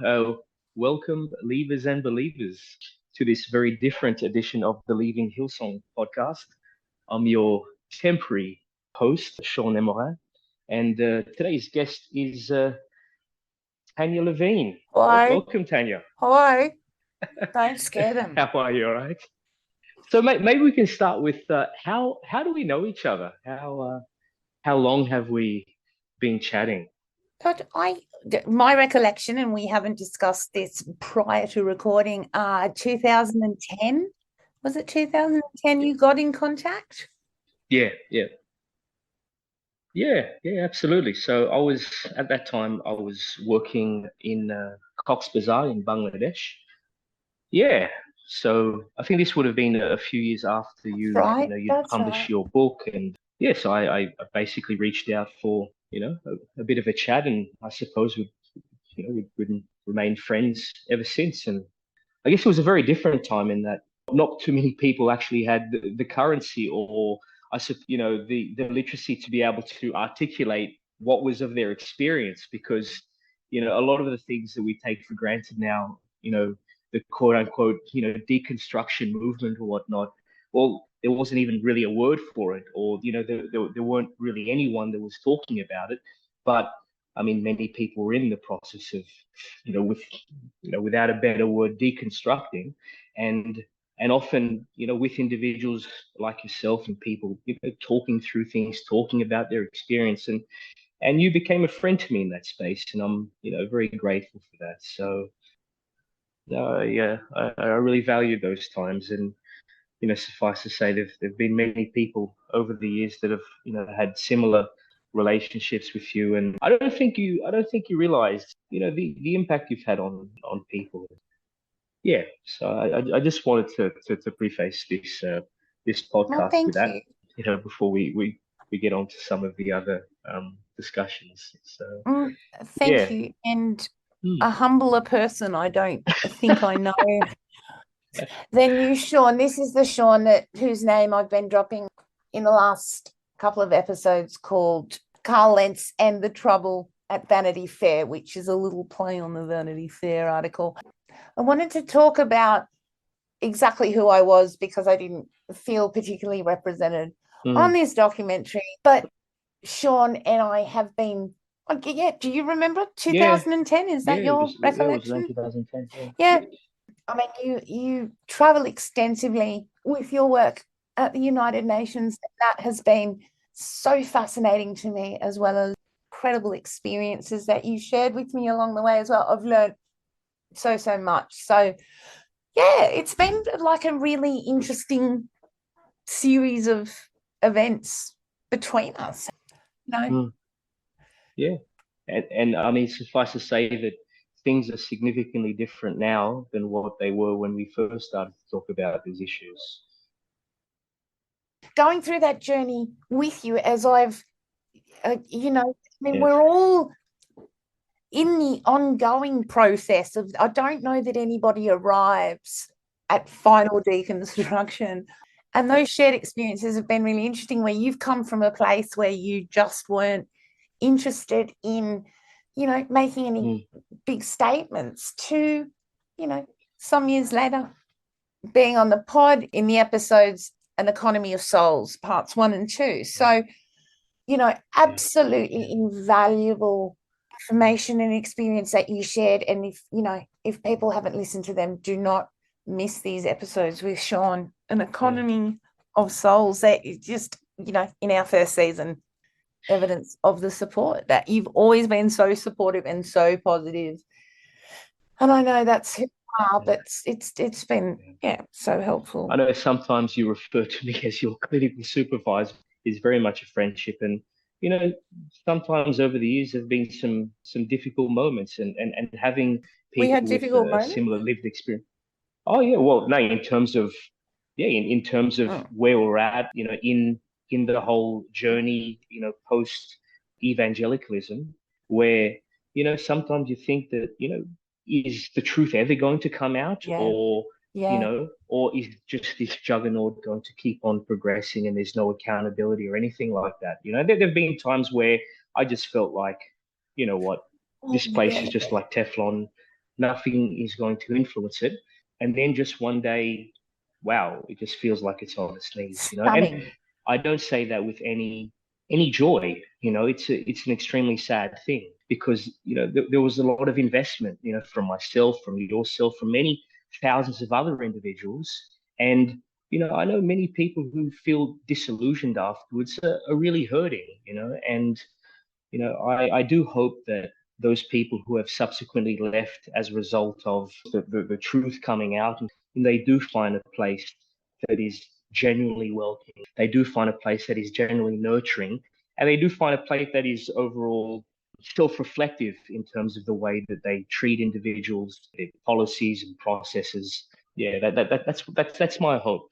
Hello. Welcome, leavers and believers, to this very different edition of the Leaving Hillsong podcast. I'm your temporary host, Shaun Nemorin, and today's guest is Tanya Levine. Hello. Welcome, Tanya. Hello. Don't scare them. How are you? All right. So maybe we can start with how do we know each other? How long have we been chatting? But my recollection, and we haven't discussed this prior to recording, 2010. Was it 2010 you got in contact? Yeah, absolutely. So at that time I was working in Cox's Bazar in Bangladesh. Yeah. So I think this would have been a few years after you published your book, and yes, I basically reached out for a bit of a chat, and I suppose we've remained friends ever since. And I guess it was a very different time in that not too many people actually had the currency or the literacy to be able to articulate what was of their experience, because a lot of the things that we take for granted now, the quote unquote deconstruction movement or whatnot, well, there wasn't even really a word for it, or there weren't really anyone that was talking about it. But I mean, many people were in the process of without a better word, deconstructing, and often with individuals like yourself and people talking through things, talking about their experience, and you became a friend to me in that space, and I'm very grateful for that. So I really valued those times. And suffice to say, there've been many people over the years that have had similar relationships with you, and I don't think you realized the impact you've had on people. Yeah, so I just wanted to preface this podcast with that, before we get on to some of the other discussions. So thank you. And a humbler person I don't think I know than you, Shaun. This is the Shaun whose name I've been dropping in the last couple of episodes, called Carl Lentz and the Trouble at Vanity Fair, which is a little play on the Vanity Fair article. I wanted to talk about exactly who I was because I didn't feel particularly represented on this documentary. But Shaun and I have been, do you remember 2010? Is that your recollection? It was 2010. Yeah. I mean, you travel extensively with your work at the United Nations. And that has been so fascinating to me, as well as incredible experiences that you shared with me along the way as well. I've learned so much. So, yeah, it's been like a really interesting series of events between us. Yeah. And I mean, suffice to say that things are significantly different now than what they were when we first started to talk about these issues. Going through that journey with you, as I've, we're all in the ongoing process of, I don't know that anybody arrives at final deconstruction. And those shared experiences have been really interesting, where you've come from a place where you just weren't interested in making any big statements, to some years later being on the pod in the episodes An Economy of Souls parts 1 and 2. So absolutely invaluable information and experience that you shared. And if people haven't listened to them, do not miss these episodes with Shaun. An Economy of Souls, that is just in our first season. evidence of the support, that you've always been so supportive and so positive. And I know that's who you are, but it's been so helpful. I know sometimes you refer to me as your clinical supervisor. Is very much a friendship, and sometimes over the years there have been some difficult moments, and having We had people with difficult a moments. similar lived experience. Oh yeah, well, no, in terms of in terms of where we're at, in the whole journey, post evangelicalism, where sometimes you think that is the truth ever going to come out, or or is just this juggernaut going to keep on progressing and there's no accountability or anything like that? There've been times where I just felt like, what, this place is just like Teflon, nothing is going to influence it. And then just one day, wow, it just feels like it's on its knees, And I don't say that with any joy. It's an extremely sad thing, because there was a lot of investment, from myself, from yourself, from many thousands of other individuals, and I know many people who feel disillusioned afterwards are really hurting, and I do hope that those people who have subsequently left as a result of the truth coming out, and they do find a place that is genuinely welcoming. They do find a place that is genuinely nurturing, and they do find a place that is overall self-reflective in terms of the way that they treat individuals, their policies and processes. Yeah, that's my hope,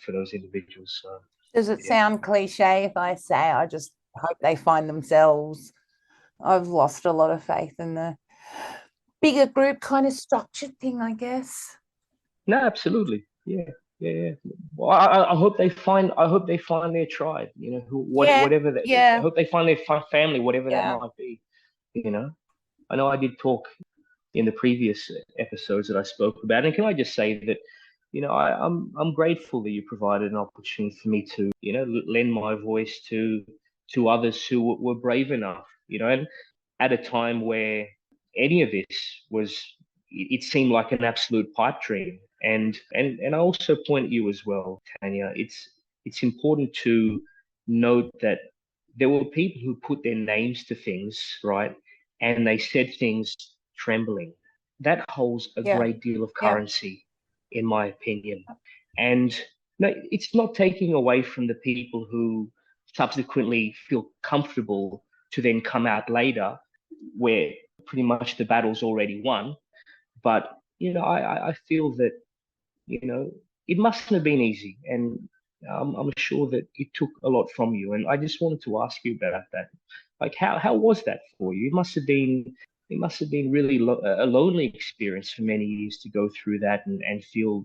for those individuals. So, does it sound cliche if I say I just hope they find themselves? I've lost a lot of faith in the bigger group kind of structured thing, I guess. No, absolutely. Yeah. Well, I hope they find. I hope they find their tribe. Whatever that. I hope they find their family, whatever that might be. I know I did talk in the previous episodes that I spoke about, and can I just say that, I'm grateful that you provided an opportunity for me to, lend my voice to others who were brave enough, and at a time where any of this was, it seemed like an absolute pipe dream. And I also point you as well, Tanya. It's important to note that there were people who put their names to things, right? And they said things trembling. That holds a great deal of currency, in my opinion. And no, it's not taking away from the people who subsequently feel comfortable to then come out later, where pretty much the battle's already won. But I feel that it mustn't have been easy, and I'm sure that it took a lot from you. And I just wanted to ask you about that. Like, how was that for you? It must have been really a lonely experience for many years to go through that and feel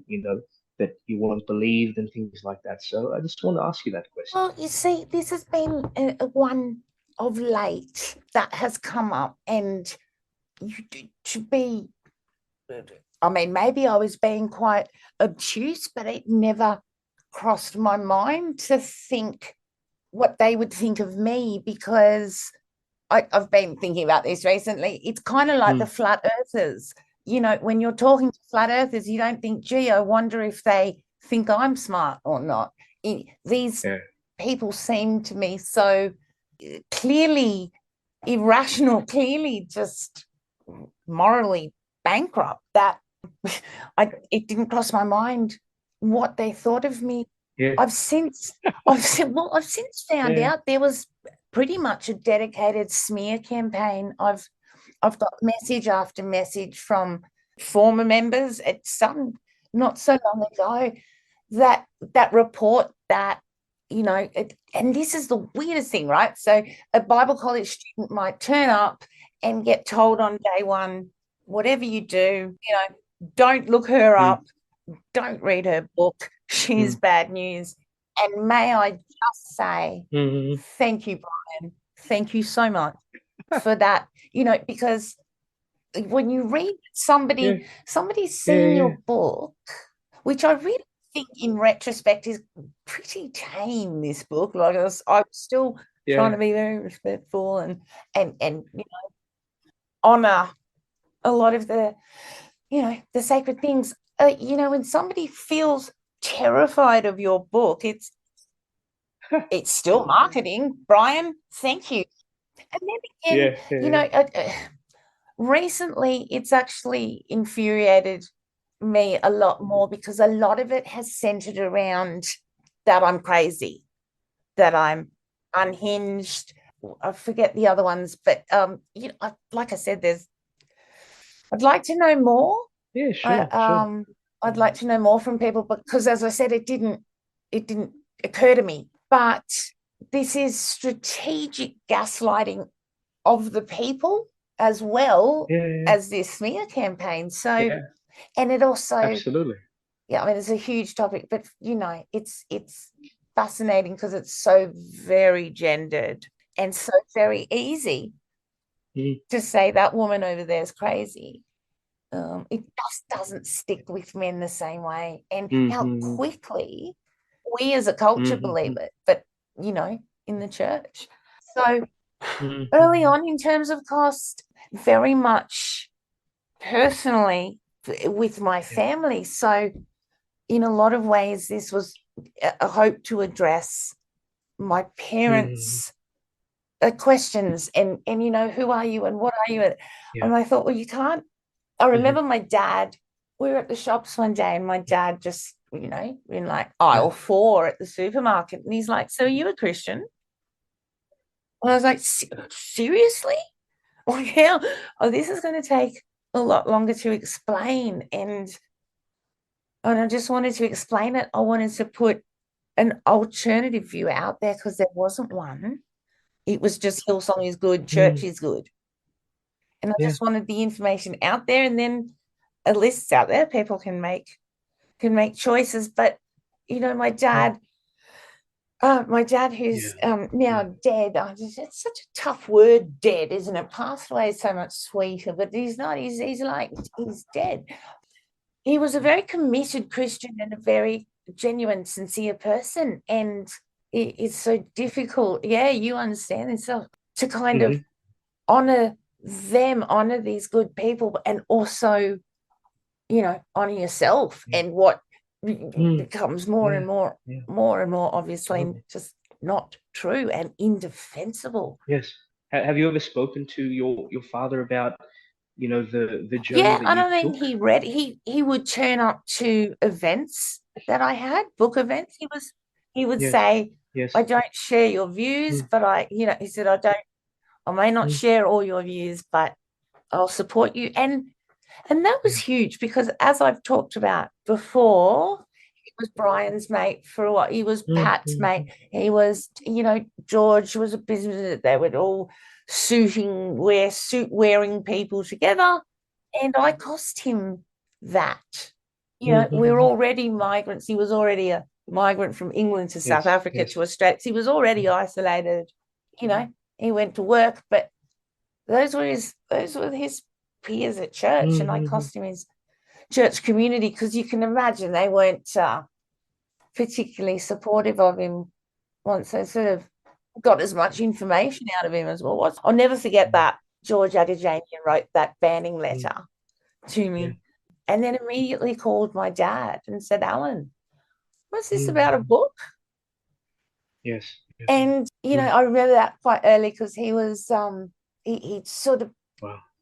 that you weren't believed and things like that. So I just want to ask you that question. Well, you see, this has been a one of late that has come up, and to be, I mean, maybe I was being quite obtuse, but it never crossed my mind to think what they would think of me, because I've been thinking about this recently. It's kind of like the flat earthers. When you're talking to flat earthers, you don't think, gee, I wonder if they think I'm smart or not. These people seem to me so clearly irrational, clearly just morally bankrupt, that it didn't cross my mind what they thought of me. I've since found out there was pretty much a dedicated smear campaign. I've got message after message from former members at some not so long ago that report that, and this is the weirdest thing, right? So a Bible college student might turn up and get told on day one, whatever you do, don't look her up, don't read her book, she's bad news. And may I just say, thank you, Brian. Thank you so much for that, because when you read somebody's seen your book, which I really think in retrospect is pretty tame, this book. Like, I was still trying to be very respectful and honor a lot of the sacred things. When somebody feels terrified of your book, It's still marketing, Brian. Thank you. And then again, you know, recently it's actually infuriated me a lot more because a lot of it has centered around that I'm crazy, that I'm unhinged. I forget the other ones, but you know, like I said, I'd like to know more. Yeah, sure. I'd like to know more from people, because as I said, it didn't occur to me. But this is strategic gaslighting of the people as well as this smear campaign. So, and it also, absolutely. Yeah, I mean, it's a huge topic, but you know, it's fascinating because it's so very gendered and so very easy to say that woman over there is crazy. It just doesn't stick with men the same way, and how quickly we as a culture believe it, but you know, in the church. So early on, in terms of cost, very much personally with my family. So in a lot of ways, this was a hope to address my parents' questions and you know, who are you and what are you? And I thought, well, you can't. I remember my dad, we were at the shops one day and my dad just, you know, in like aisle 4 at the supermarket, and he's like, so are you a Christian? And I was like, seriously? Oh, yeah. Oh, this is going to take a lot longer to explain. And I just wanted to explain it. I wanted to put an alternative view out there because there wasn't one. It was just Hillsong is good, church is good. And I just wanted the information out there, and then a list out there. People can make choices. But you know, my dad who's now dead. It's such a tough word, dead, isn't it? Passed away is so much sweeter, but he's not. He's dead. He was a very committed Christian and a very genuine, sincere person, and it's so difficult. Yeah, you understand this, so to kind of honor them, honor these good people, and also, you know, honor yourself and what becomes more and more obviously just not true and indefensible. Yes. Have you ever spoken to your father about, you know, the journey that you I mean, took? he would turn up to events that I had, book events. He would say, I don't share your views, but you know, he said, I may not share all your views, but I'll support you. And that was huge because, as I've talked about before, he was Brian's mate for a while. He was Pat's mate. He was, you know, George was a business. They would all suit wearing people together. And I cost him that. You know, we're already migrants. He was already a migrant from England to South Africa to Australia. He was already isolated. You know, he went to work, but those were his peers at church, and I cost him his church community because you can imagine they weren't particularly supportive of him once they sort of got as much information out of him as well. I'll never forget that George Agajanian wrote that banning letter to me, and then immediately called my dad and said, Alan, what's this about a book? Yes. And you know, I remember that quite early because he was he sort of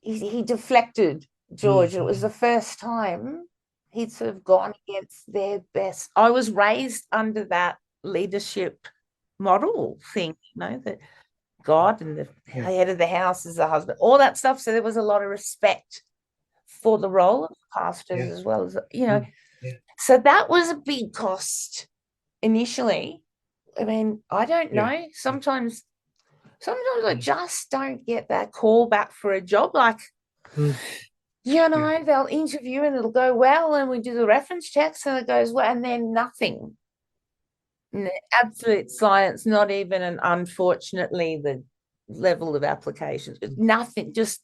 he deflected George. It was the first time he'd sort of gone against their best. I was raised under that leadership model thing, you know, that God and the head of the house is the husband, all that stuff. So there was a lot of respect for the role of pastors as well as, you know. So that was a big cost initially. I mean, I don't know. Sometimes I just don't get that call back for a job. Like, you know, they'll interview and it'll go well, and we do the reference checks and it goes well, and then nothing. Absolute silence, not even an unfortunately the level of applications. Nothing, just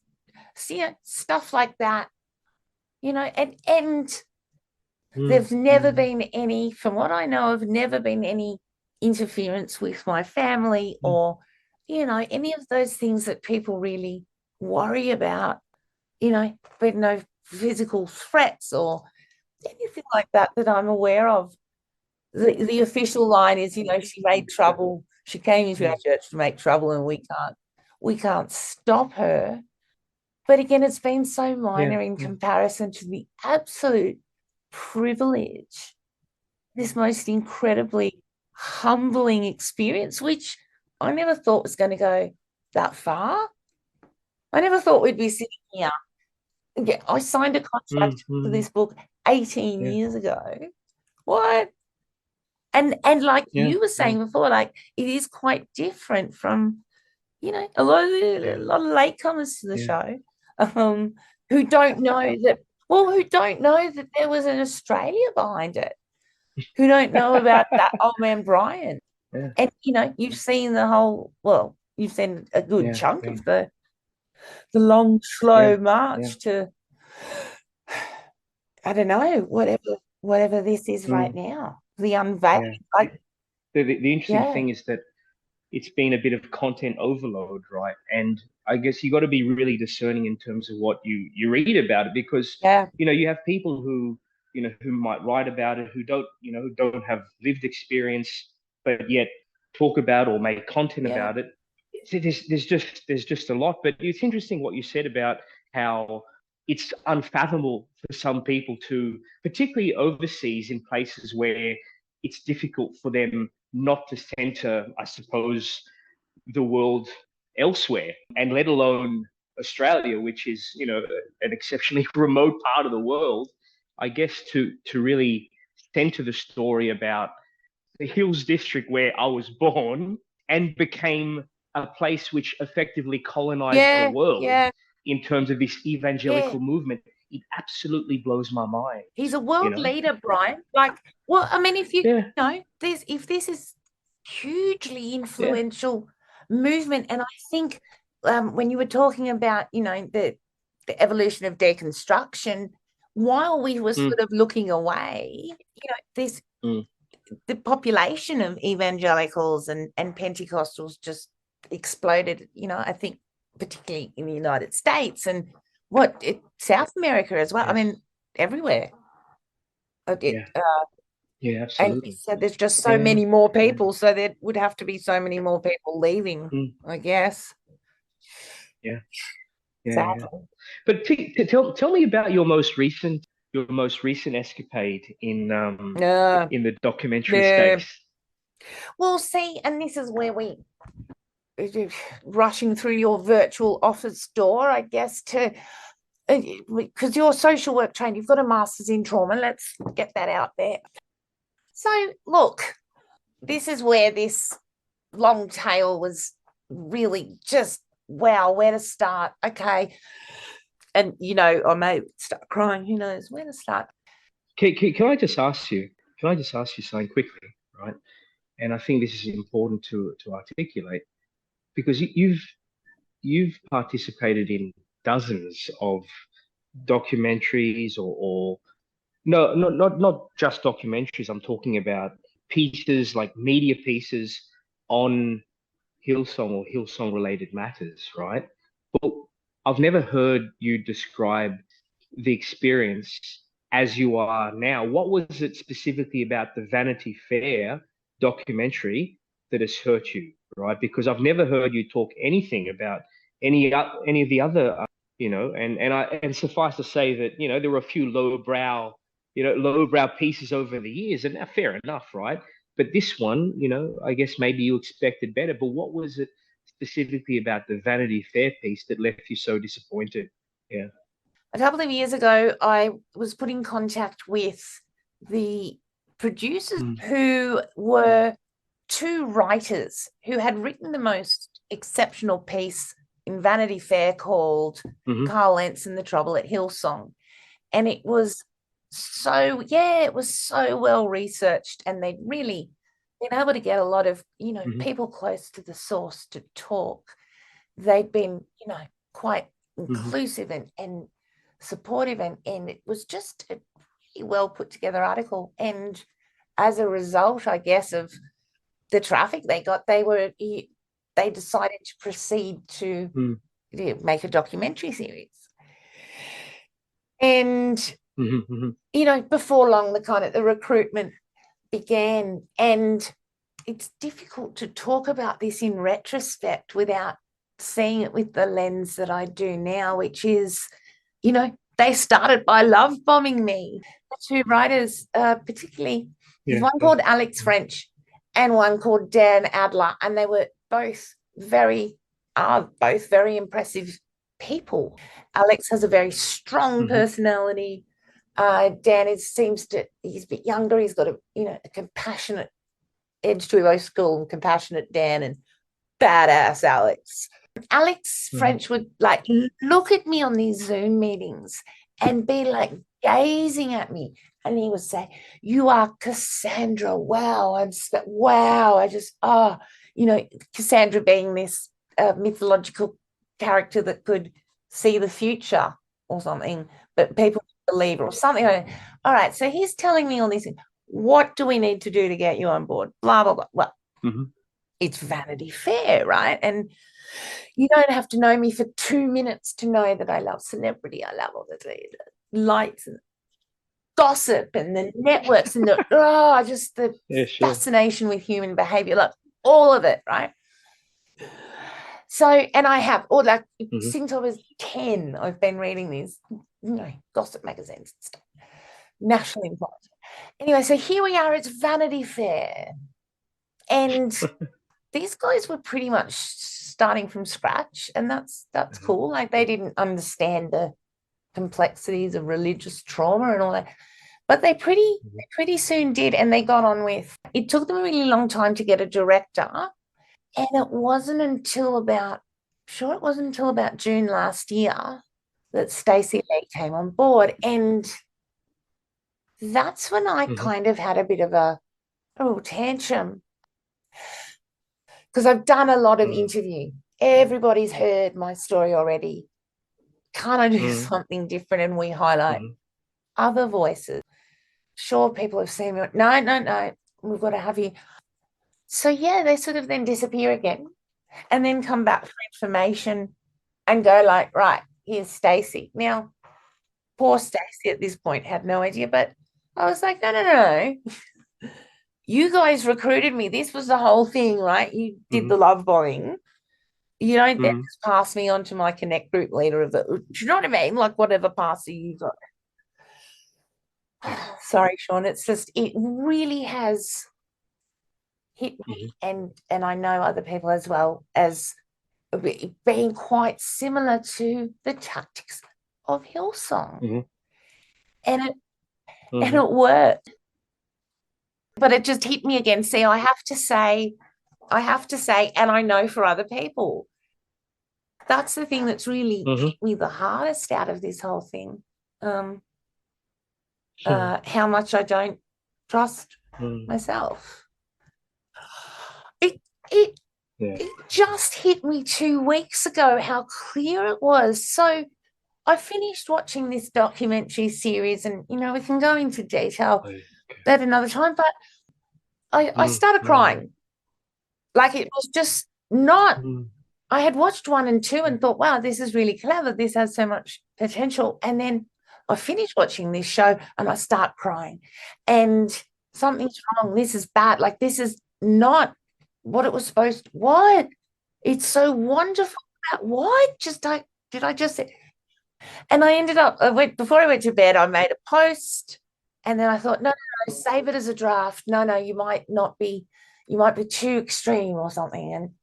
see stuff like that, you know, and there's never been any, from what I know, have never been any interference with my family or, you know, any of those things that people really worry about, you know, but no physical threats or anything like that I'm aware of. the official line is, you know, she made trouble. She came into our church to make trouble, and we can't stop her. But again, it's been so minor in comparison to the absolute privilege, this most incredibly humbling experience, which I never thought was going to go that far. I never thought we'd be sitting here. Yeah, I signed a contract for this book 18 years ago. What? And like you were saying before, like it is quite different from, you know, a lot of latecomers to the show, who don't know that there was an Australia behind it, who don't know about that old man Brian. And you know, you've seen you've seen a good chunk of the long, slow march to, I don't know, whatever this is right now, the unveiling. The interesting thing is that it's been a bit of content overload, right? And I guess you got to be really discerning in terms of what you read about it, because you know, you have people who, you know, who might write about it, who don't, you know, who don't have lived experience, but yet talk about or make content about it. So there's just a lot. But it's interesting what you said about how it's unfathomable for some people to, particularly overseas in places where it's difficult for them not to center, I suppose, the world elsewhere, and let alone Australia, which is, you know, an exceptionally remote part of the world. I guess to really center the story about the Hills District where I was born and became a place which effectively colonized the world in terms of this evangelical movement. It absolutely blows my mind. He's a world leader, Brian. Like, well, I mean, if you know, if this is hugely influential movement, and I think when you were talking about, you know, the evolution of deconstruction, while we were sort of looking away, you know, this the population of evangelicals and Pentecostals just exploded, you know, I think particularly in the United States and South America as well. I mean, everywhere. Absolutely. And so there's just so many more people, so there would have to be so many more people leaving, I guess. But tell me about your most recent escapade in the documentary space. Well, see, and this is where we rushing through your virtual office door, I guess, to because you're social work trained, you've got a master's in trauma. Let's get that out there. So look, this is where this long tail was really just, wow, where to start? Okay. And, you know, I may start crying. Who knows where to start? Can I just ask you? Can I just ask you something quickly, right? And I think this is important to articulate, because you've participated in dozens of documentaries, or no, not just documentaries. I'm talking about pieces, like media pieces on Hillsong or Hillsong related matters, right? But I've never heard you describe the experience as you are now. What was it specifically about the Vanity Fair documentary that has hurt you, right? Because I've never heard you talk anything about any of the other, you know, and suffice to say that, you know, there were a few lowbrow pieces over the years, and fair enough, right? But this one, you know, I guess maybe you expected better. But what was it specifically about the Vanity Fair piece that left you so disappointed? Yeah. A couple of years ago, I was put in contact with the producers who were two writers who had written the most exceptional piece in Vanity Fair called Carl Lentz and the Trouble at Hillsong. And it was so well researched, and they'd really been able to get a lot of, you know, people close to the source to talk. They'd been, you know, quite inclusive and supportive, and it was just a really well put together article. And as a result, I guess, of the traffic they got, they decided to proceed to make a documentary series. And you know, before long, the recruitment began. And it's difficult to talk about this in retrospect without seeing it with the lens that I do now, which is, you know, they started by love bombing me. The two writers, particularly, there's one called Alex French and one called Dan Adler, and they were both very impressive people. Alex has a very strong personality. Dan he's a bit younger. He's got a compassionate edge to him. Both school and compassionate Dan and badass Alex. Alex French would like look at me on these Zoom meetings and be like gazing at me, and he would say, "You are Cassandra." Wow, Cassandra being this mythological character that could see the future or something, but people believe it or something. All right, so he's telling me all these things. What do we need to do to get you on board? Blah, blah, blah. Well, it's Vanity Fair, right? And you don't have to know me for 2 minutes to know that I love celebrity. I love all the lights and gossip and the networks and the fascination with human behavior, like all of it, right? So, and I have since I was 10, I've been reading these, gossip magazines and stuff, national importance. Anyway, so here we are, it's Vanity Fair. And these guys were pretty much starting from scratch, and that's cool. Like, they didn't understand the complexities of religious trauma and all that, but they pretty soon did, and they got on with it. Took them a really long time to get a director, and it wasn't until about June last year that Stacey Lee came on board, and that's when I kind of had a bit of a little tantrum, because I've done a lot of interview. Everybody's heard my story already. Can't I do something different? And we highlight other voices. Sure, people have seen me. No, we've got to have you. So yeah, they sort of then disappear again, and then come back for information and go like, right, here's Stacey. Now, poor Stacey at this point had no idea, but I was like, no. You guys recruited me. This was the whole thing, right? You did the love bombing. You don't then just pass me on to my Connect group leader do you know what I mean? Like, whatever passer you got. Sorry, Shaun. It's just, it really has hit me, and I know other people as well, as being quite similar to the tactics of Hillsong. And it worked. But it just hit me again. See, I have to say, and I know for other people, that's the thing that's really hit me the hardest out of this whole thing. How much I don't trust myself. It just hit me 2 weeks ago how clear it was. So I finished watching this documentary series, and we can go into detail at another time, but I started crying. Like, it was just not, I had watched 1 and 2 and thought, wow, this is really clever. This has so much potential. And then I finished watching this show and I start crying, and something's wrong. This is bad. Like, this is not what it was supposed to. What? It's so wonderful. What? Did I just say? And I ended up, before I went to bed, I made a post, and then I thought, no, save it as a draft. No, you might be too extreme or something.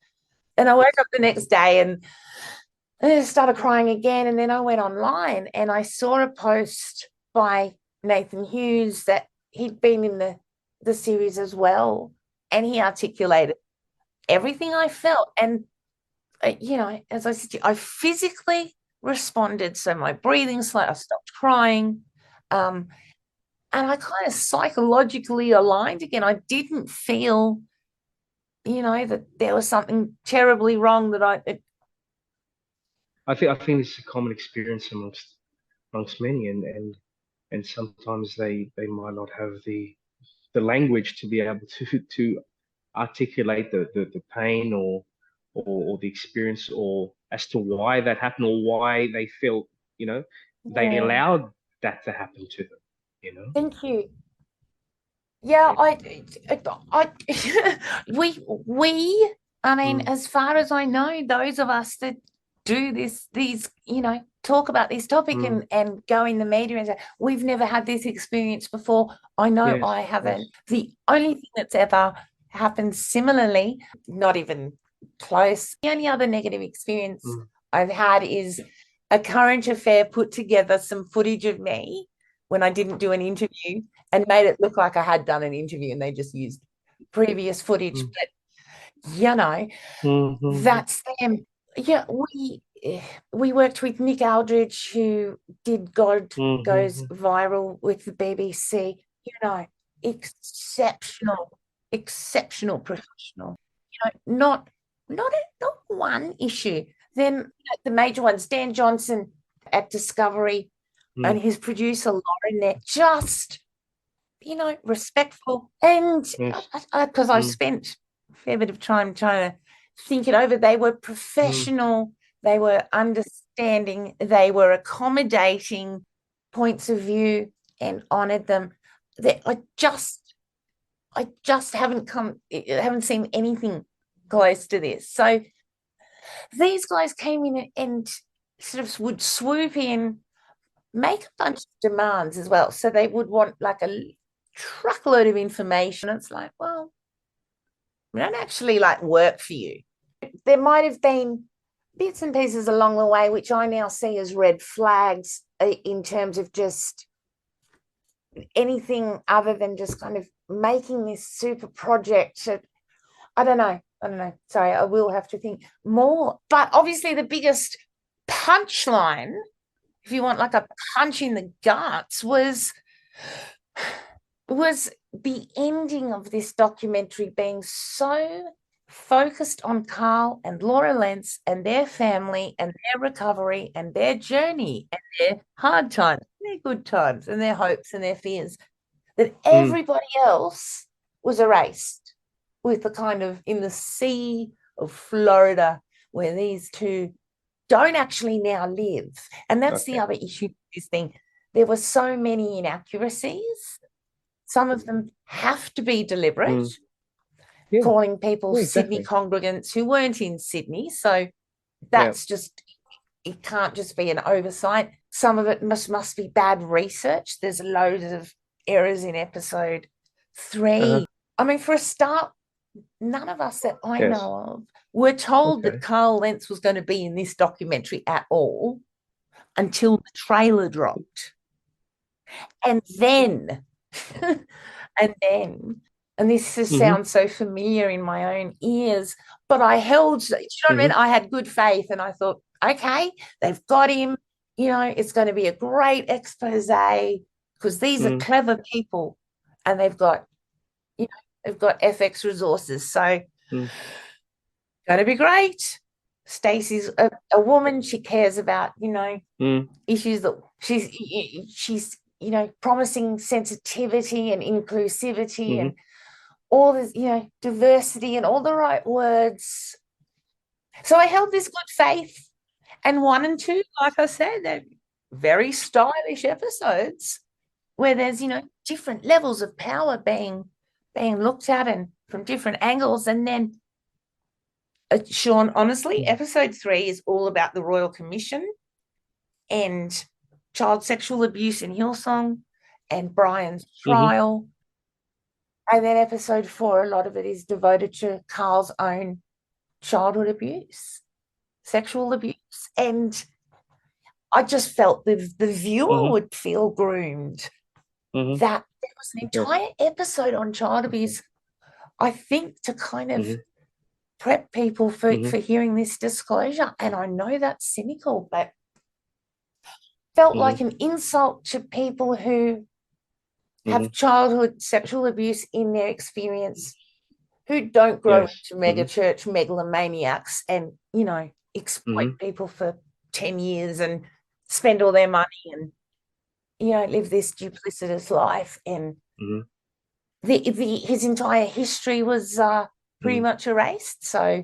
And I woke up the next day and I started crying again. And then I went online and I saw a post by Nathan Hughes that he'd been in the series as well. And he articulated everything I felt. And, as I said, I physically responded. So my breathing slowed, I stopped crying. And I kind of psychologically aligned again. I didn't feel, that there was something terribly wrong that I think this is a common experience amongst many, and sometimes they might not have the language to be able to articulate the pain or the experience, or as to why that happened, or why they felt they allowed that to happen to them. Thank you. Yeah, I we, I mean, as far as I know, those of us that do these, talk about this topic and go in the media and say, we've never had this experience before. I know I haven't. Yes. The only thing that's ever happened similarly, not even close, the only other negative experience I've had is a current affair put together some footage of me when I didn't do an interview and made it look like I had done an interview, and they just used previous footage. But that's them. Yeah, we worked with Nick Aldridge, who did God Goes Viral with the BBC. Exceptional professional. Not one issue. Then the major ones, Dan Johnson at Discovery and his producer Lauren, they're just respectful. And because I've spent a fair bit of time trying to think it over, they were professional, they were understanding, they were accommodating points of view and honoured them. I just haven't seen anything close to this. So these guys came in and sort of would swoop in, make a bunch of demands as well. So they would want like a truckload of information. It's like, well, we don't actually work for you. There might have been bits and pieces along the way, which I now see as red flags in terms of just anything other than just kind of making this super project. I don't know. Sorry, I will have to think more. But obviously the biggest punchline, if you want a punch in the guts, was the ending of this documentary being so focused on Carl and Laura Lentz and their family and their recovery and their journey and their hard times, their good times and their hopes and their fears, that everybody else was erased with the kind of in the sea of Florida where these two don't actually now live. And that's the other issue with this thing. There were so many inaccuracies. Some of them have to be deliberate, calling people Sydney congregants who weren't in Sydney. So that's just, it can't just be an oversight. Some of it must be bad research. There's loads of errors in episode 3. I mean, for a start, none of us that I know of were told that Carl Lentz was going to be in this documentary at all until the trailer dropped. And then, and this sounds so familiar in my own ears, but I held, you know what I mean? I had good faith and I thought, okay, they've got him, it's going to be a great expose because these are clever people and they've got FX resources. So going to be great. Stacey's a woman. She cares about, issues that she's promising sensitivity and inclusivity and all this, diversity and all the right words. So I held this good faith. And 1 and 2, like I said, they're very stylish episodes where there's, different levels of power being looked at and from different angles. And then, Shaun, honestly, episode 3 is all about the Royal Commission and child sexual abuse in Hillsong and Brian's trial. And then episode 4, a lot of it is devoted to Carl's own childhood abuse, sexual abuse. And I just felt the viewer would feel groomed. That there was an entire episode on child abuse, I think, to kind of prep people for hearing this disclosure. And I know that's cynical, but felt like an insult to people who have childhood sexual abuse in their experience, who don't grow into mega church megalomaniacs and, exploit people for 10 years and spend all their money and, live this duplicitous life. And his entire history was pretty much erased. So,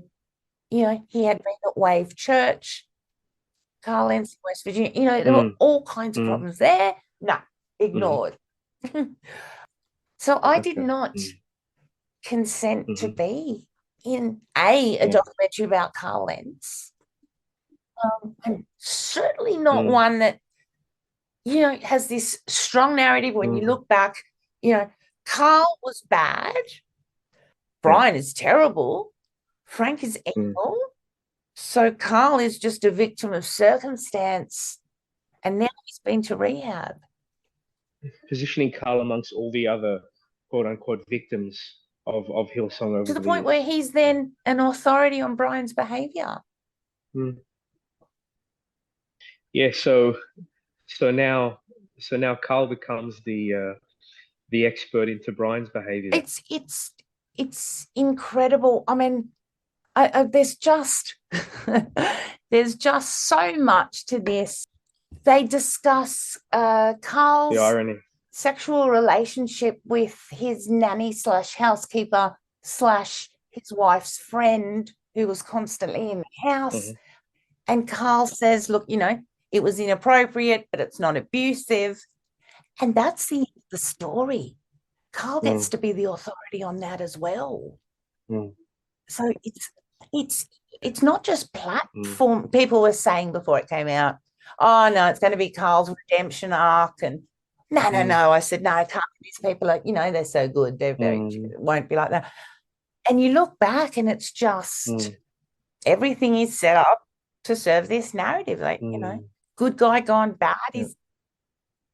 he had been at Wave Church, Carl Lentz, West Virginia, there were all kinds of problems there. No, ignored. So I did Okay. not consent to Mm-hmm. be in a documentary about Carl Lentz. And certainly not one that, you know, has this strong narrative when you look back, you know, Carl was bad, Brian is terrible, Frank is evil. So Carl is just a victim of circumstance, and now he's been to rehab. Positioning Carl amongst all the other quote unquote victims of Hillsong over To the the point years. where he's then an authority on Brian's behaviour. Yeah, so now Carl becomes the expert into Brian's behaviour. It's incredible. I mean, there's just there's just so much to this. They discuss Carl's The irony. sexual relationship with his nanny / housekeeper / his wife's friend, who was constantly in the house. And Carl says, look, you know, it was inappropriate, but it's not abusive. And that's the story. Carl gets to be the authority on that as well. So it's not just platform. People were saying before it came out, oh no, it's going to be Carl's redemption arc. And no. I said, no, can't. These people are, you know, they're so good. They're it won't be like that. And you look back and it's just everything is set up to serve this narrative. Like, you know, good guy gone bad.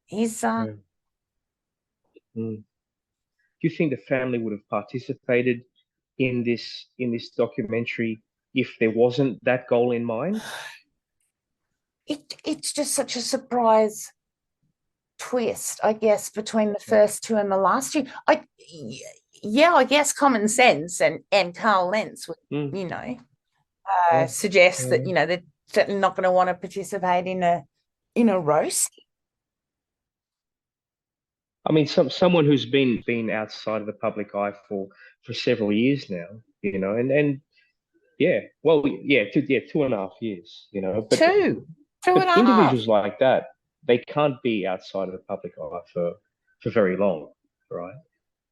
He's Do you think the family would have participated in this documentary if there wasn't that goal in mind? It's just such a surprise twist, I guess, between the first two and the last two. I guess common sense and Carl Lentz would, you know, suggest that, you know, they're certainly not going to want to participate in a roast. I mean, someone who's been outside of the public eye for several years now, you know, and yeah, well, yeah, 2.5 years, you know, but Two and a individuals half. like that, they can't be outside of the public eye for very long, right?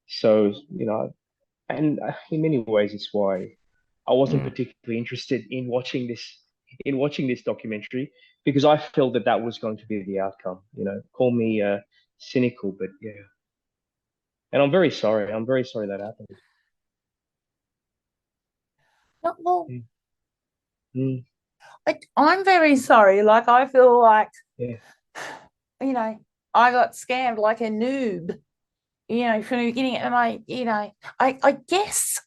So, you know, and in many ways, it's why I wasn't particularly interested in watching this documentary, because I felt that was going to be the outcome. You know, call me cynical, but yeah. And I'm very sorry. I'm very sorry that happened. Well, I'm very sorry. Like, I feel like, you know, I got scammed like a noob, you know, from the beginning. And I guess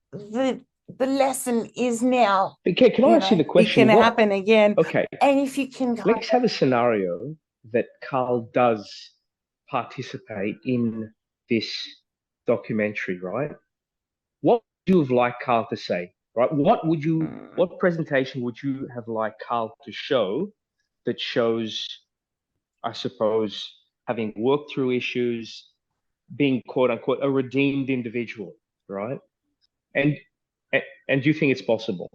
the lesson is now, Can I ask you the question? it can happen again. Okay, and if you can let's have a scenario that Carl does participate in this documentary, right? What would you have liked Carl to say, right? What presentation would you have liked Carl to show that shows, I suppose, having worked through issues, being quote unquote a redeemed individual, right? And do you think it's possible?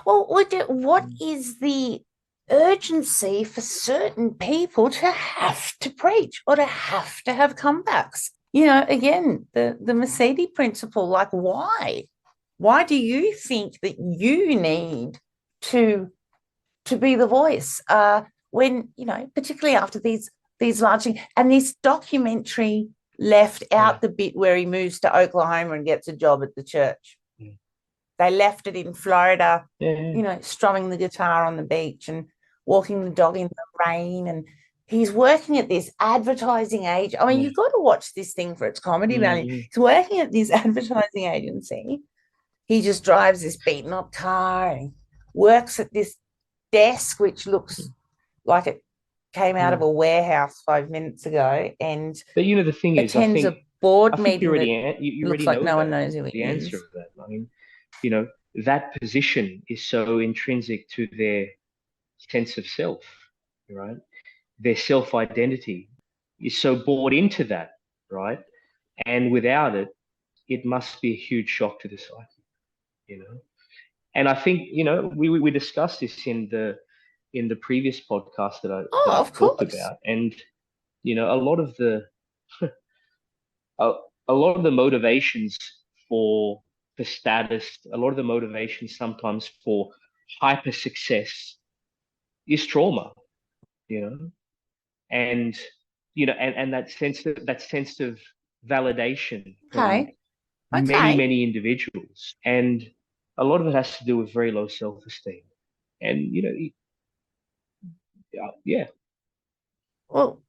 Well, what is the urgency for certain people to have to preach or to have to have comebacks? You know, again, the Mercedes principle, like, why? Why do you think that you need to be the voice when, you know, particularly after these large things, and this documentary left out the bit where he moves to Oklahoma and gets a job at the church. They left it in Florida, you know, strumming the guitar on the beach and walking the dog in the rain. And he's working at this advertising agent. I mean, you've got to watch this thing for its comedy value. He's working at this advertising agency. He just drives this beaten up car and works at this desk, which looks like it came out of a warehouse 5 minutes ago. But you know, the thing is, attends a board meeting you already that looks already like know no one that, knows who he the is. answer of that. I mean, you know, that position is so intrinsic to their sense of self, right? Their self-identity is so bought into that, right? And without it, it must be a huge shock to the psyche, you know? And I think, you know, we discussed this in in the previous podcast Oh, that of I've talked course. about. And, you know, a lot of the a lot of the motivations for status, a lot of the motivations sometimes for hyper success is trauma, you know, and you know, and that sense of validation from Okay. many, Okay. many individuals. And a lot of it has to do with very low self-esteem. And, you know, yeah, Well,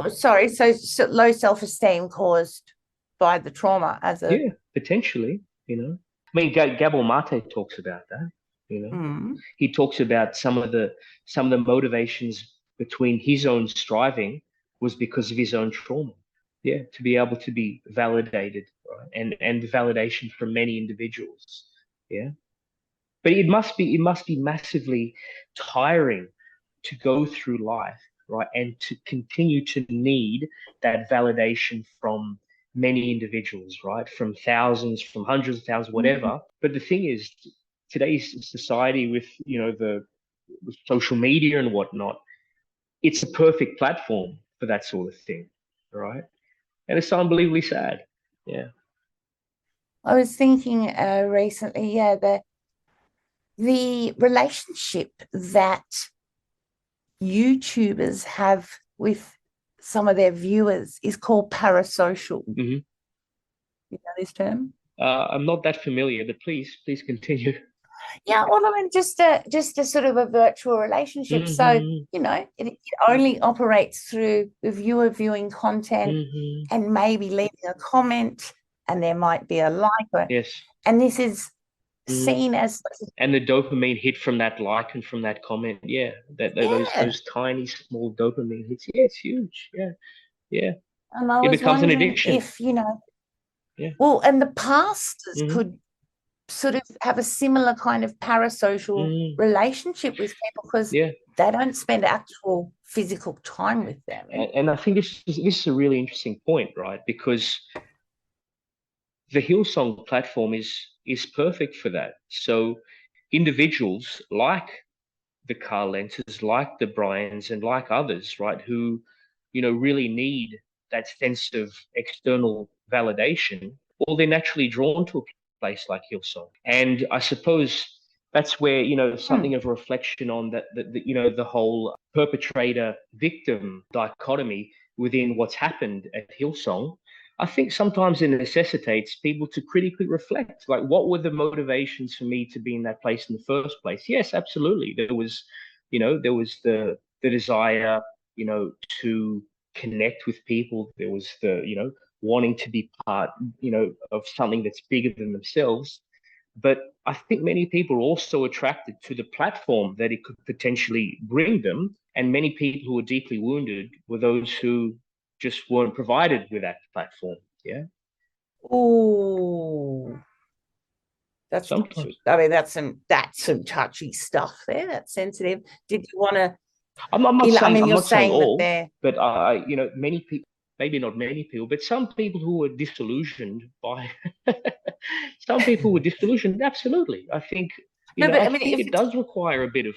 sorry. So low self-esteem caused by the trauma as a. yeah, potentially, you know. I mean, Gabor Mate talks about that, you know. Mm. He talks about some of the motivations between his own striving was because of his own trauma. Yeah, to be able to be validated, right? And validation from many individuals. Yeah. But it must be massively tiring to go through life, right? And to continue to need that validation from many individuals, right? From thousands, from hundreds of thousands, Mm. whatever. But the thing is, today's society with, you know, the with social media and whatnot, it's a perfect platform for that sort of thing, right? And it's unbelievably sad. Yeah. I was thinking recently, yeah, the relationship that YouTubers have with some of their viewers is called parasocial. Hmm. You know this term? I'm not that familiar, but please continue. Yeah, well, I mean, just a sort of a virtual relationship. So, Hmm. you know, it only operates through the viewer viewing content Hmm. and maybe leaving a comment, and there might be a like. Yes. And this is Mm. seen as, And the dopamine hit from that like and from that comment, yeah, yeah. those tiny small dopamine hits, yeah, it's huge, yeah, yeah. And I It was becomes an wondering addiction, if, you know, yeah. well, and the pastors Hmm. could sort of have a similar kind of parasocial Hmm. relationship with people because Yeah, they don't spend actual physical time with them. and I think this is a really interesting point, right? Because the Hillsong platform is perfect for that. So individuals like the Carl Lentzes, like the Bryans, and like others, right, who, you know, really need that sense of external validation, well, they're naturally drawn to a place like Hillsong. And I suppose that's where, you know, Hmm. something of a reflection on you know, the whole perpetrator victim dichotomy within what's happened at Hillsong. I think sometimes it necessitates people to critically reflect, like, what were the motivations for me to be in that place in the first place? Yes, absolutely. There was, you know, there was the desire, you know, to connect with people. There was the, you know, wanting to be part, you know, of something that's bigger than themselves. But I think many people are also attracted to the platform that it could potentially bring them. And many people who were deeply wounded were those who just weren't provided with that platform. Yeah. Oh, that's Sometimes touchy. I mean, that's some touchy stuff there. That's sensitive. Did you want to? I mean, I'm you're not saying saying that all, they're. but you know, many people, maybe not many people, but some people who were disillusioned by some people were disillusioned. Absolutely, I think, you No, know, but I I mean, think if it it's does require a bit of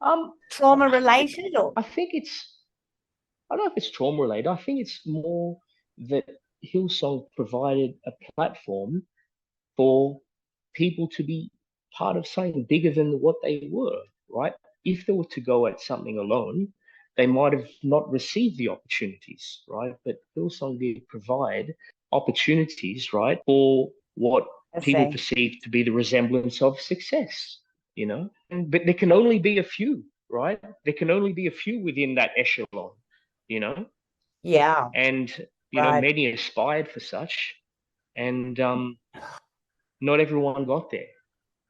um. trauma related or. I think I don't know if it's trauma related. I think it's more that Hillsong provided a platform for people to be part of something bigger than what they were, right? If they were to go at something alone, they might have not received the opportunities, right? But Hillsong did provide opportunities, right, for what I people see. perceive to be the resemblance of success, you know? But there can only be a few, right? There can only be a few within that echelon, you know? Yeah, And, you know, right. many aspired for such. And not everyone got there,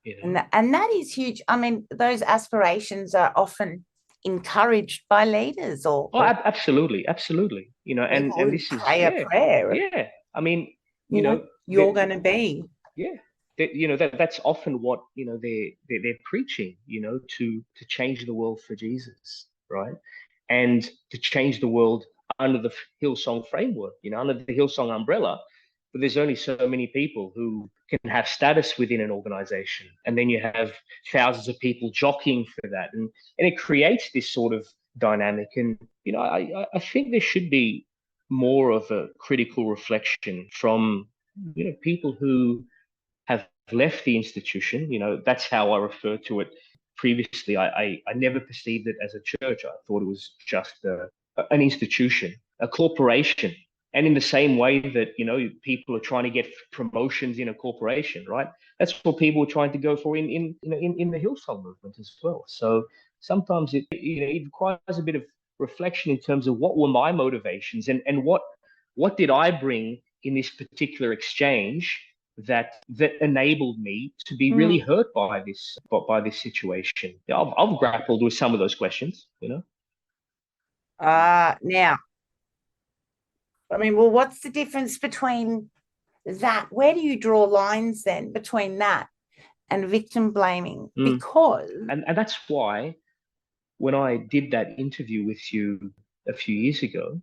you know. And that is huge. I mean, those aspirations are often encouraged by leaders Oh, or absolutely, absolutely. You know, people and who this is, pray a yeah, prayer. yeah. I mean, You you know, know, you're going to be. yeah, you know, that's often what, you know, they're preaching, you know, to change the world for Jesus, right? And to change the world under the Hillsong framework, you know, under the Hillsong umbrella. but there's only so many people who can have status within an organization. And then you have thousands of people jockeying for that. And it creates this sort of dynamic. And, I think there should be more of a critical reflection from, people who have left the institution. That's how I refer to it. Previously, I never perceived it as a church. I thought it was just an institution, a corporation. And in the same way that, people are trying to get promotions in a corporation, right? That's what people are trying to go for in the Hillsong movement as well. So sometimes it requires a bit of reflection in terms of what were my motivations and what did I bring in this particular exchange that enabled me to be really hurt by this situation. I've grappled with some of those questions. Now, I mean, well, what's the difference between that? Where do you draw lines then between that and victim blaming? Because and that's why when I did that interview with you a few years ago,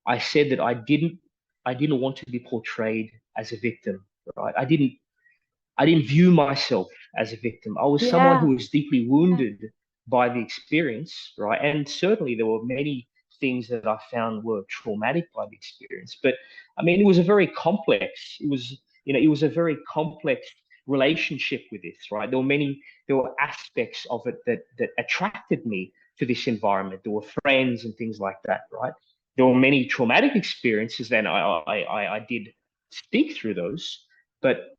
I said that I didn't want to be portrayed as a victim, right? I didn't view myself as a victim. I was someone who was deeply wounded by the experience, right? And certainly there were many things that I found were traumatic by the experience. But I mean, it was a very complex. It was a very complex relationship with this, right? There were aspects of it that attracted me to this environment. There were friends and things like that, right? There were many traumatic experiences, and I did speak through those, but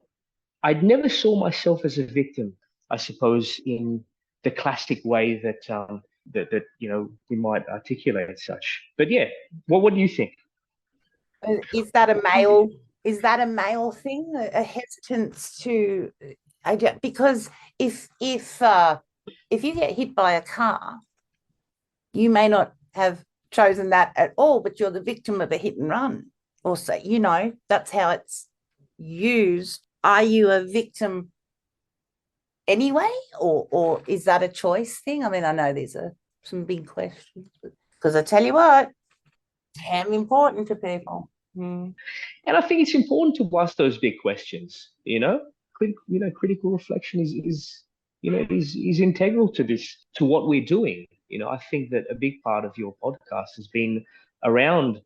I never saw myself as a victim, I suppose, in the classic way that we might articulate such. But yeah, what do you think? Is that a male thing? A hesitance to, because if you get hit by a car, you may not have chosen that at all, but you're the victim of a hit and run. Also, that's how it's used. Are you a victim anyway, or is that a choice thing? I mean, I know there's some big questions, because I tell you what, damn important to people. And I think it's important to ask those big questions. Critical reflection is integral to this, to what we're doing. I think that a big part of your podcast has been around,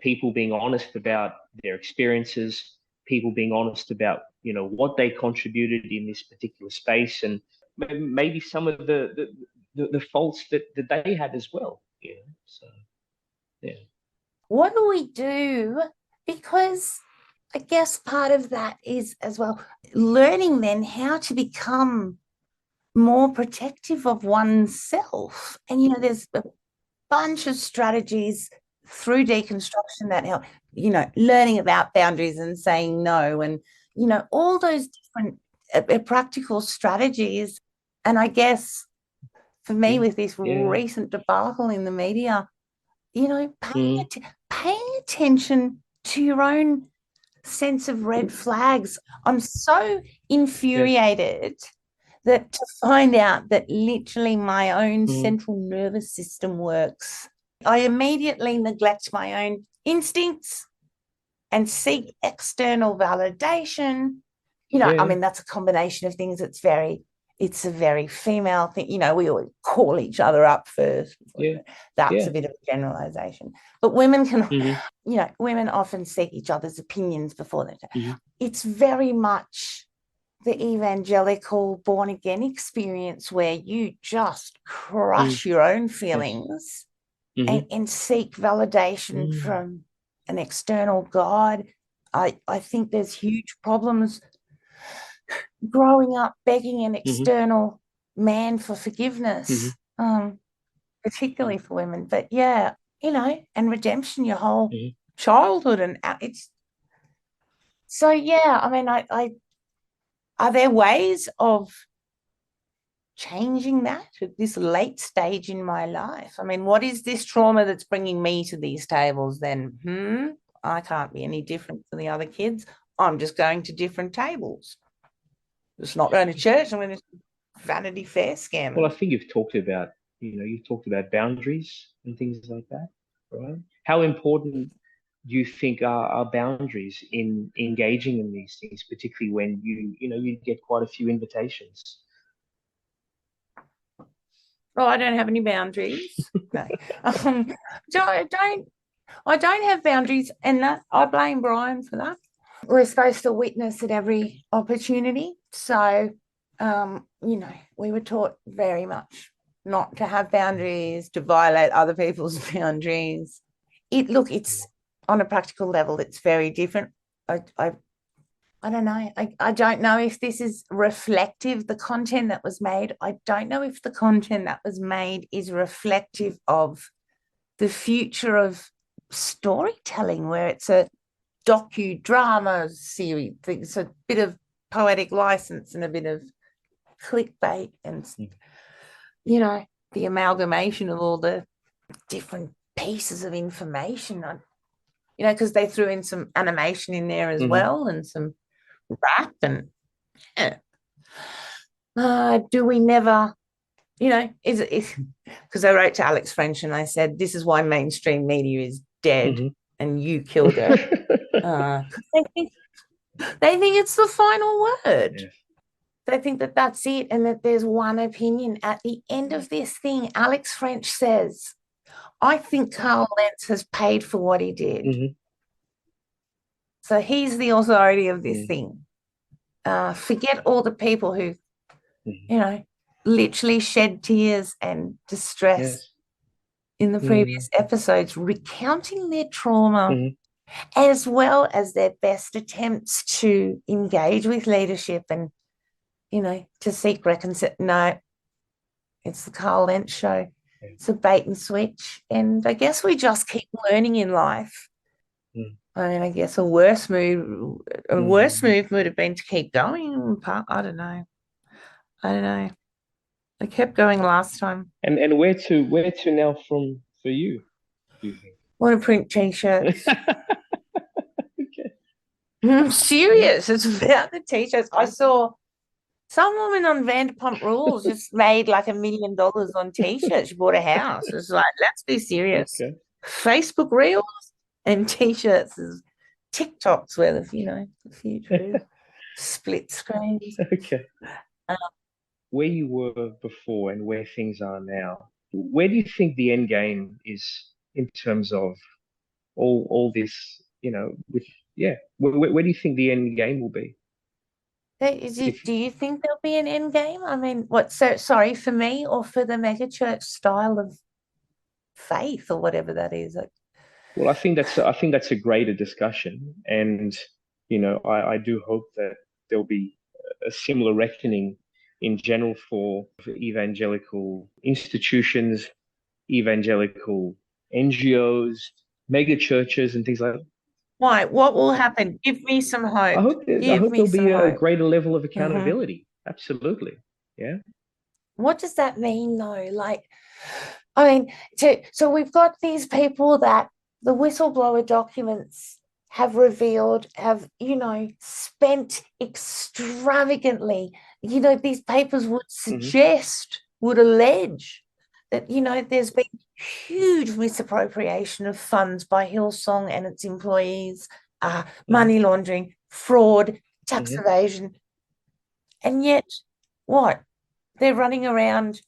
people being honest about their experiences, people being honest about, what they contributed in this particular space, and maybe some of the faults that they had as well. So yeah. What do we do? Because I guess part of that is as well learning then how to become more protective of oneself. And, there's a bunch of strategies through deconstruction that help, learning about boundaries and saying no, and, all those different practical strategies. And I guess for me, with this recent debacle in the media, paying attention to your own sense of red flags. I'm so infuriated that to find out that literally my own central nervous system works. I immediately neglect my own instincts and seek external validation. I mean, that's a combination of things. It's a very female thing. We always call each other up first. That's a bit of a generalization. But women can, women often seek each other's opinions before they. It's very much the evangelical born-again experience where you just crush your own feelings and seek validation from an external God. I think there's huge problems growing up begging an external man for forgiveness, particularly for women. But and redemption your whole childhood, and it's so. I mean, I are there ways of changing that at this late stage in my life? I mean, what is this trauma that's bringing me to these tables then? I can't be any different from the other kids. I'm just going to different tables. It's not going to church. I'm going to Vanity Fair scam. Well, I think you've talked about, boundaries and things like that, right? How important you think are boundaries in engaging in these things, particularly when you get quite a few invitations? Oh, I don't have any boundaries. No. I don't have boundaries, and that I blame Brian for that. We're supposed to witness at every opportunity. So, we were taught very much not to have boundaries, to violate other people's boundaries. It's on a practical level, it's very different. I don't know. I don't know if this is reflective, the content that was made. I don't know if the content that was made is reflective of the future of storytelling, where it's a docudrama series. It's a bit of poetic license and a bit of clickbait and, the amalgamation of all the different pieces of information. Because they threw in some animation in there as well, and some rap, and do we never, is it, because I wrote to Alex French and I said, this is why mainstream media is dead and you killed it. They think it's the final word. Yes. They think that that's it, and that there's one opinion. At the end of this thing, Alex French says, I think Carl Lentz has paid for what he did. So he's the authority of this thing. Forget all the people who, literally shed tears and distress in the previous episodes, recounting their trauma, as well as their best attempts to engage with leadership and, to seek reconciliation. No, it's the Carl Lentz show. It's a bait and switch. And I guess we just keep learning in life. I mean, I guess a worse move would have been to keep going. I don't know. I kept going last time. And where to now for you, do you think? I want to print t-shirts. Okay. I'm serious. It's about the t-shirts. I saw some woman on Vanderpump Rules just made like $1 million on t-shirts. She bought a house. It's like, let's be serious. Okay. Facebook Reels and t-shirts is TikToks where the future is. Split screens. Okay. Where you were before and where things are now, where do you think the end game is in terms of all this, where do you think the end game will be? Do you think there'll be an end game? I mean, sorry, for me or for the megachurch style of faith or whatever that is? Well, I think that's a greater discussion, and I do hope that there'll be a similar reckoning in general for evangelical institutions, evangelical NGOs, mega churches, and things like that. Why? What will happen? Give me some hope. I hope there'll be a greater level of accountability. Absolutely. Yeah. What does that mean, though? So we've got these people that the whistleblower documents have revealed, have, spent extravagantly. These papers would suggest, would allege that, there's been huge misappropriation of funds by Hillsong and its employees, money laundering, fraud, tax evasion. And yet, what? They're running around,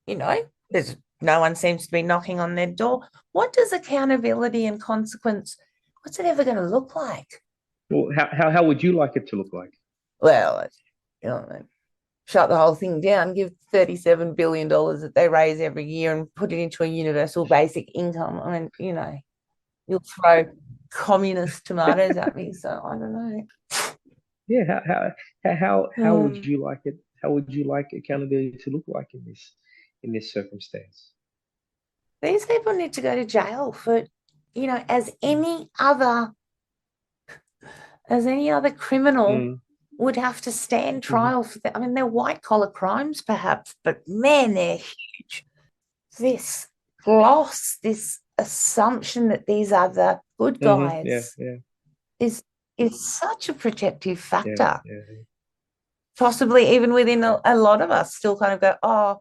there's no one seems to be knocking on their door. What does accountability and consequence, what's it ever going to look like? Well, how would you like it to look like? Well, shut the whole thing down, give $37 billion that they raise every year and put it into a universal basic income. I mean, you'll throw communist tomatoes at me, so I don't know. Yeah, how would you like it? How would you like accountability to look like in this circumstance? These people need to go to jail for, as any other criminal would have to stand trial for that. I mean, they're white collar crimes perhaps, but man, they're huge. This gloss, this assumption that these are the good guys is such a protective factor. Possibly even within a lot of us still kind of go, oh,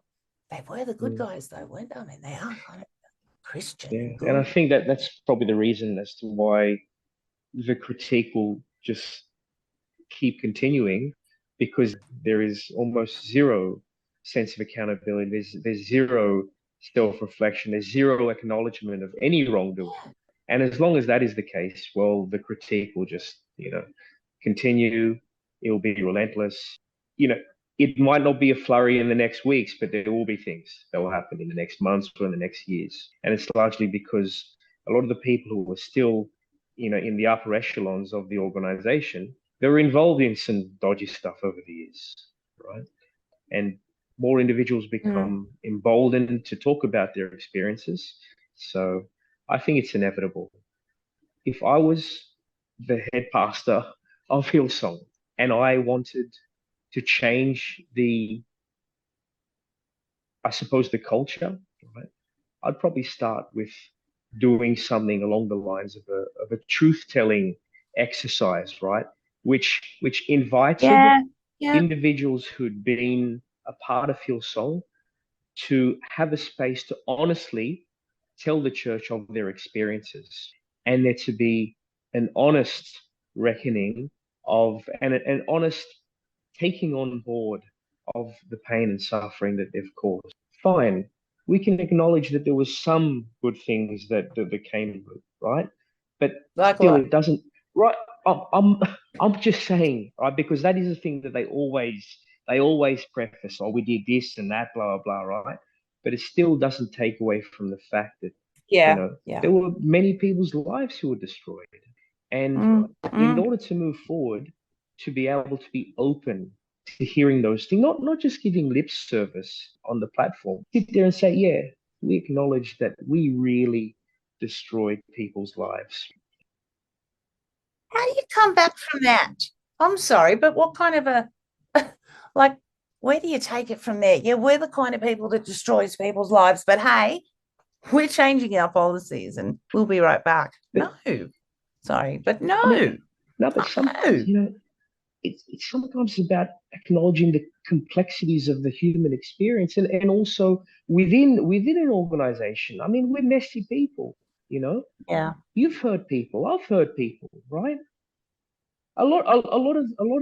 they were the good guys though, weren't they? I mean, they are kind of Christian. And I think that that's probably the reason as to why the critique will just keep continuing, because there is almost zero sense of accountability. There's zero self-reflection. There's zero acknowledgement of any wrongdoing. And as long as that is the case, well, the critique will just, continue. It will be relentless. It might not be a flurry in the next weeks, but there will be things that will happen in the next months or in the next years. And it's largely because a lot of the people who are still, in the upper echelons of the organization, they were involved in some dodgy stuff over the years, right? And more individuals become emboldened to talk about their experiences. So I think it's inevitable. If I was the head pastor of Hillsong and I wanted to change I suppose, the culture, right, I'd probably start with doing something along the lines of a truth-telling exercise, right? Which invited individuals who'd been a part of Hillsong to have a space to honestly tell the church of their experiences, and there to be an honest reckoning of and an honest taking on board of the pain and suffering that they've caused. Fine, we can acknowledge that there was some good things that came good, right? But still, it doesn't. Right? I'm just saying, right? Because that is the thing that they always preface. Oh, we did this and that, blah blah, right? But it still doesn't take away from the fact that there were many people's lives who were destroyed, and in order to move forward, to be able to be open to hearing those things, not just giving lip service on the platform. Sit there and say, yeah, we acknowledge that we really destroyed people's lives. How do you come back from that? I'm sorry, but what kind of where do you take it from there? Yeah, we're the kind of people that destroys people's lives, but hey, we're changing our policies and we'll be right back. But, no, sorry, but no. I mean, no, but sometimes, it's sometimes about acknowledging the complexities of the human experience, and also within an organization. I mean, we're messy people, Yeah. You've heard people, I've heard people, right? A lot of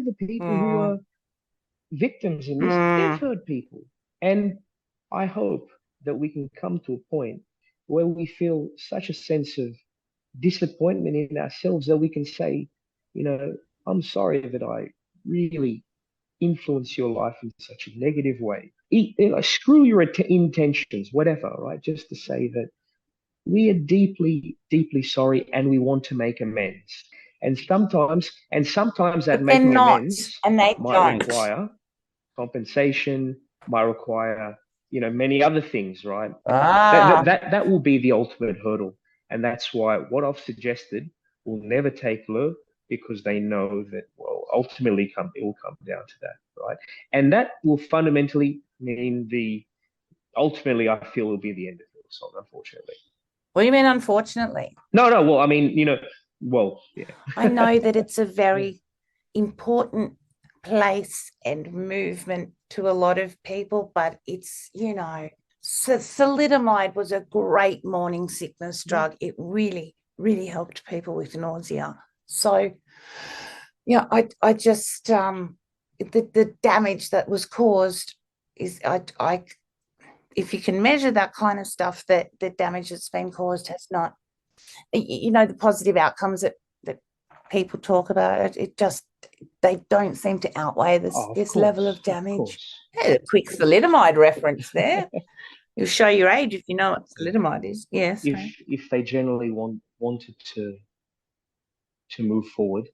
the people who are victims in this, they've heard people. And I hope that we can come to a point where we feel such a sense of disappointment in ourselves that we can say, I'm sorry that I really influence your life in such a negative way. Screw your intentions, whatever, right? Just to say that we are deeply, deeply sorry and we want to make amends. And sometimes that making amends might require compensation, might require, many other things, right? That will be the ultimate hurdle. And that's why what I've suggested will never take low, because they know that, well, ultimately it will come down to that, right? And that will fundamentally mean ultimately I feel will be the end of Hillsong, unfortunately. What do you mean, unfortunately? No, well, I mean, yeah. I know that it's a very important place and movement to a lot of people, but it's, so thalidomide was a great morning sickness drug. It really, really helped people with nausea. So, I just, the damage that was caused is, if you can measure that kind of stuff, that the damage that's been caused has not, the positive outcomes that people talk about, they don't seem to outweigh this level of damage. A quick thalidomide reference there. You'll show your age if you know what thalidomide is. Yes. If they generally wanted to move forward,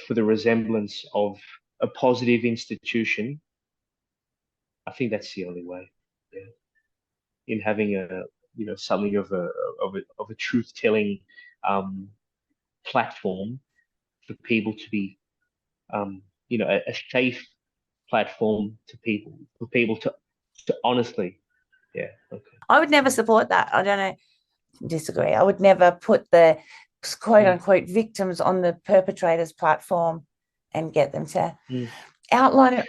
for the resemblance of a positive institution, I think that's the only way. Yeah. In having something of a truth-telling platform for people to be, a safe platform for people to honestly, yeah. Okay. I would never support that. I don't know, disagree. I would never put the quote unquote victims on the perpetrators platform and get them to outline it.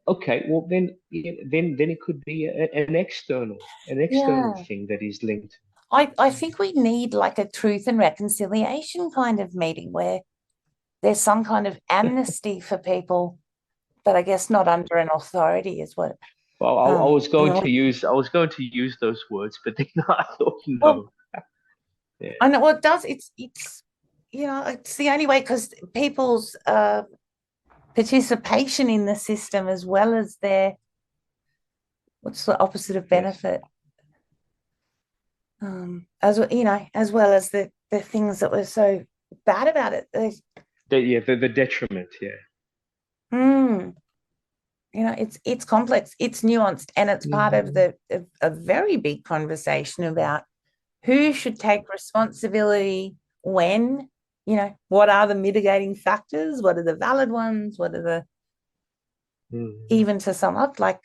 okay, well then, then it could be an external Yeah. thing that is linked. I think we need like a truth and reconciliation kind of meeting where there's some kind of amnesty for people, but I guess not under an authority is what. Well, I was And going to use those words, but then I thought well, no. Yeah. I know what it does. It's it's the only way because people's participation in the system as well as their what's the opposite of Yes. benefit? As as well as the things that were so bad about it. The detriment. Yeah. Mm, it's complex, it's nuanced, and it's part of a very big conversation about who should take responsibility when, what are the mitigating factors, what are the valid ones, what are the even to sum up, like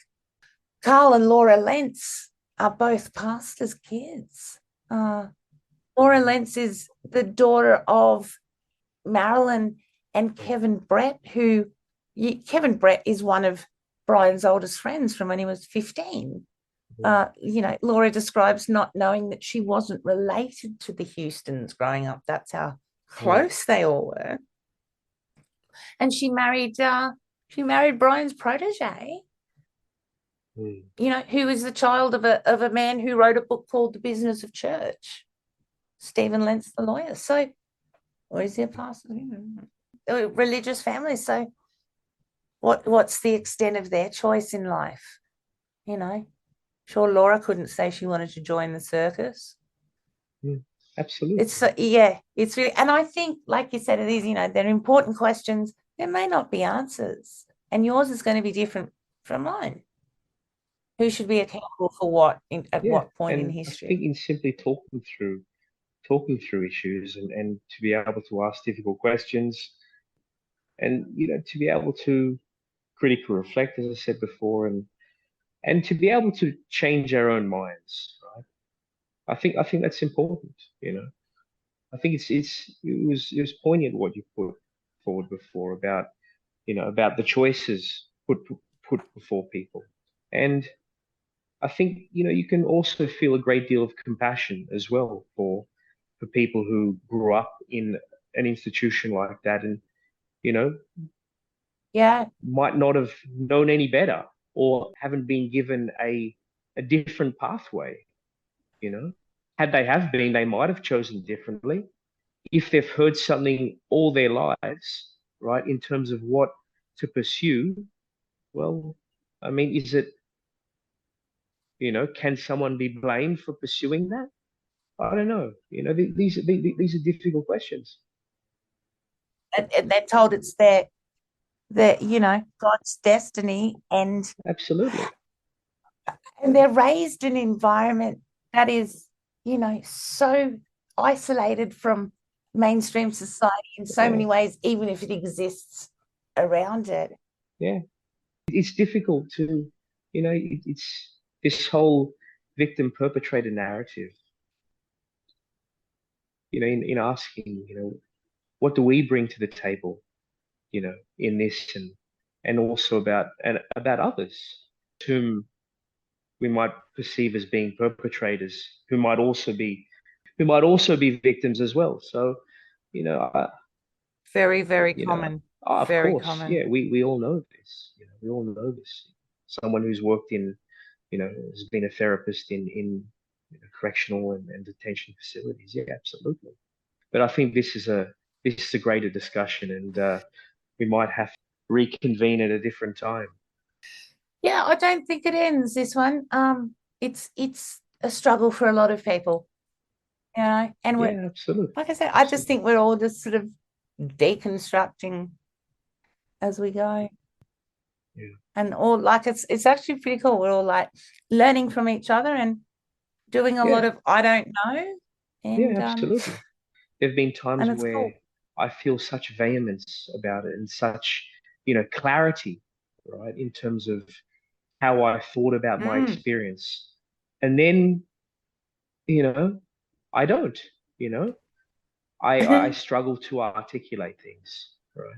Carl and Laura Lentz are both pastors' kids. Laura Lentz is the daughter of Marilyn and Kevin Brett, Kevin Brett is one of Brian's oldest friends from when he was 15. Laura describes not knowing that she wasn't related to the Houstons growing up. That's how close they all were. And she married Brian's protege, who was the child of a man who wrote a book called The Business of Church, Stephen Lentz, the lawyer. So, or is he a pastor? Religious family. So what's the extent of their choice in life? Sure, Laura couldn't say she wanted to join the circus. Absolutely. It's really, and I think, like you said, it is, they're important questions. There may not be answers, and yours is going to be different from mine. Who should be accountable for what at what point in history? I think in simply talking through issues and to be able to ask difficult questions and to be able to critically reflect, as I said before, and to be able to change our own minds, right? I think that's important. I think it was poignant what you put forward before about about the choices put before people, and I think you can also feel a great deal of compassion as well for people who grew up in an institution like that, and might not have known any better or haven't been given a different pathway. Had they have been, they might have chosen differently. If they've heard something all their lives, right, in terms of what to pursue, well, I mean, is it, can someone be blamed for pursuing that? I don't know. These are difficult questions. And they're told it's their God's destiny, and Absolutely. And they're raised in an environment that is, so isolated from mainstream society in so many ways, even if it exists around it. Yeah. It's difficult to, it's this whole victim perpetrator narrative, in asking, what do we bring to the table, in this and also about others whom we might perceive as being perpetrators, who might also be victims as well. So, very, very common. Of very course, common. yeah, we all know this. We all know this. Someone who's worked in, has been a therapist in correctional and detention facilities. Yeah, absolutely. But I think this is a greater discussion, and we might have to reconvene at a different time. Yeah, I don't think it ends, this one. It's a struggle for a lot of people, and we're, absolutely. Like I said, I just think we're all just sort of deconstructing as we go. Yeah. And all, like, it's actually pretty cool. We're all like learning from each other and doing a lot of I don't know. And absolutely. There've been times where cool. I feel such vehemence about it and such, clarity, right, in terms of how I thought about my experience. And then, I don't, I struggle to articulate things, right?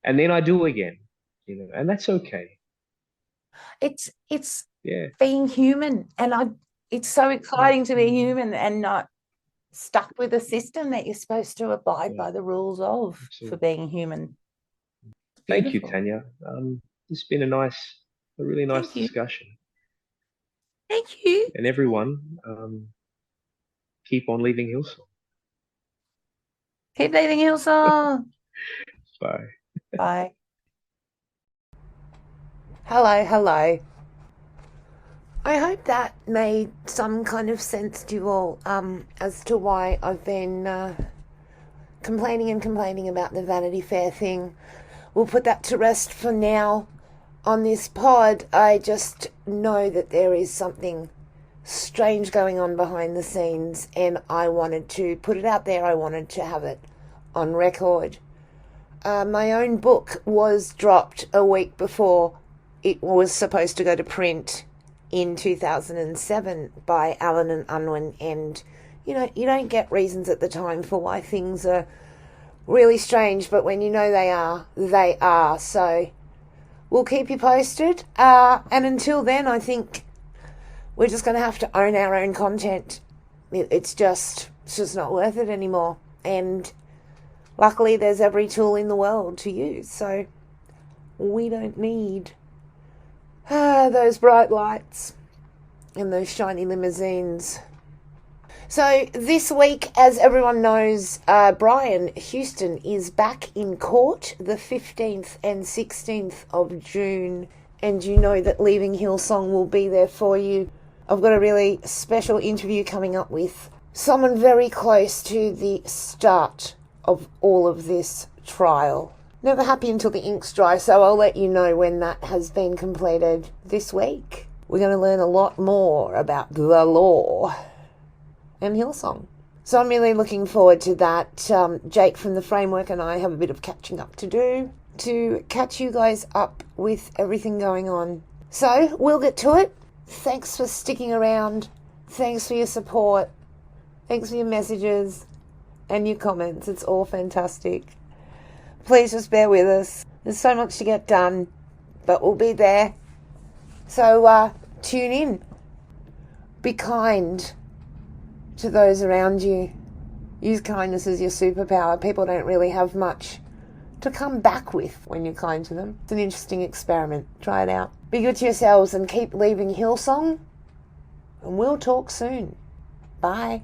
And then I do again, and that's okay. It's Yeah. being human, and it's so exciting to be human and not stuck with a system that you're supposed to abide by the rules of for being human. Thank you, Tanya. It's been a really nice Thank you. discussion. Thank you. And everyone, keep on leaving Hillsong. Keep leaving Hillsong. Bye. Bye. Hello. I hope that made some kind of sense to you all as to why I've been complaining about the Vanity Fair thing. We'll put that to rest for now on this pod. I just know that there is something strange going on behind the scenes, and I wanted to put it out there. I wanted to have it on record. My own book was dropped a week before it was supposed to go to print in 2007 by Allen and Unwin, and you don't get reasons at the time for why things are really strange, but when you know they are. So we'll keep you posted, and until then, I think we're just going to have to own our own content. It's just not worth it anymore, and luckily there's every tool in the world to use, so we don't need those bright lights and those shiny limousines. So this week, as everyone knows, Brian Houston is back in court the 15th and 16th of June, and you know that Leaving Hillsong will be there for you. I've got a really special interview coming up with someone very close to the start of all of this trial. Never happy until the ink's dry, so I'll let you know when that has been completed this week. We're going to learn a lot more about the law and Hillsong. So I'm really looking forward to that. Jake from the Framework and I have a bit of catching up to do to catch you guys up with everything going on. So we'll get to it. Thanks for sticking around. Thanks for your support. Thanks for your messages and your comments. It's all fantastic. Please just bear with us. There's so much to get done, but we'll be there. So tune in. Be kind to those around you. Use kindness as your superpower. People don't really have much to come back with when you're kind to them. It's an interesting experiment. Try it out. Be good to yourselves and keep leaving Hillsong, and we'll talk soon. Bye.